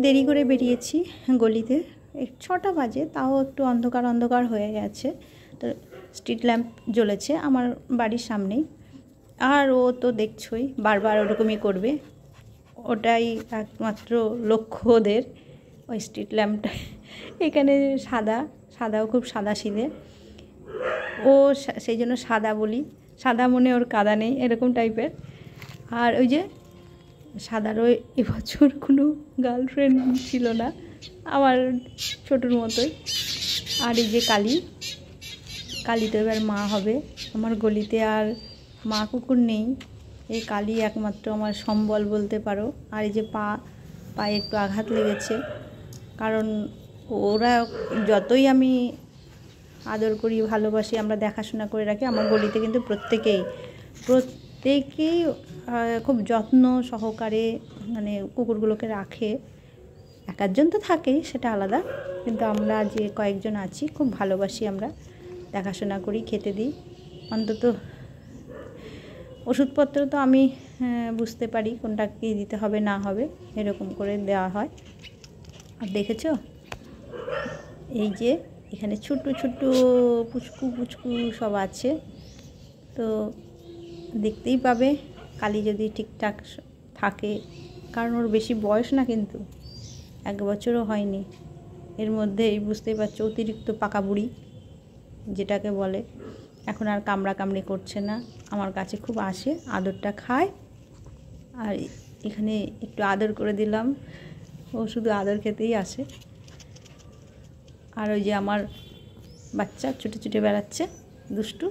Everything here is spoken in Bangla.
দেরি করে বেরিয়েছি গলিতে, 6টা বাজে, তাও একটু অন্ধকার অন্ধকার হয়ে গেছে। তো স্ট্রিট ল্যাম্প জ্বলেছে আমার বাড়ির সামনেই, আর ও তো দেখছই বারবার ওরকমই করবে। ওটাই একমাত্র লক্ষ্য ওদের, ওই স্ট্রিট ল্যাম্পটা। এখানে সাদাও খুব সাদাসিধে, ও সেই জন্য সাদা বলি, সাদা মনে ওর কাদা নেই, এরকম টাইপের। আর ওই যে সাদারও এবছর কোনো গার্লফ্রেন্ড ছিল না, আমার ছোটোর মতোই। আর এই যে কালী তো এবার মা হবে। আমার গলিতে আর মা কুকুর নেই, এই কালী একমাত্র আমার সম্বল বলতে পারো। আর এই যে পায়ে একটু আঘাত লেগেছে, কারণ ওরা যতই আমি আদর করি, ভালোবাসি, আমরা দেখাশোনা করে রাখি, আমার গলিতে কিন্তু প্রত্যেকেই খুব যত্ন সহকারে মানে কুকুরগুলোকে রাখে। এক একজন তো থাকেই, সেটা আলাদা, কিন্তু আমরা যে কয়েকজন আছি খুব ভালোবাসি, আমরা দেখাশোনা করি, খেতে দিই। অন্তত ওষুধপত্র তো আমি বুঝতে পারি কোনটা কী দিতে হবে না হবে, এরকম করে দেওয়া হয়। আর দেখেছো এই যে এখানে ছোট্ট ছোট্ট পুচকু সব আছে, তো দেখতেই পাবে কালী যদি ঠিকঠাক থাকে, কারণ ওর বেশি বয়স না, কিন্তু 1 বছরও হয়নি। এর মধ্যেই বুঝতেই পারছো অতিরিক্ত পাকা বুড়ি যেটাকে বলে, এখন আর কামড়াকামড়ি করছে না, আমার কাছে খুব আসে, আদরটা খায়। আর এখানে একটু আদর করে দিলাম, ও শুধু আদর খেতেই আসে। আর ওই যে আমার বাচ্চা ছুটে ছুটে বেড়াচ্ছে, দুষ্টু।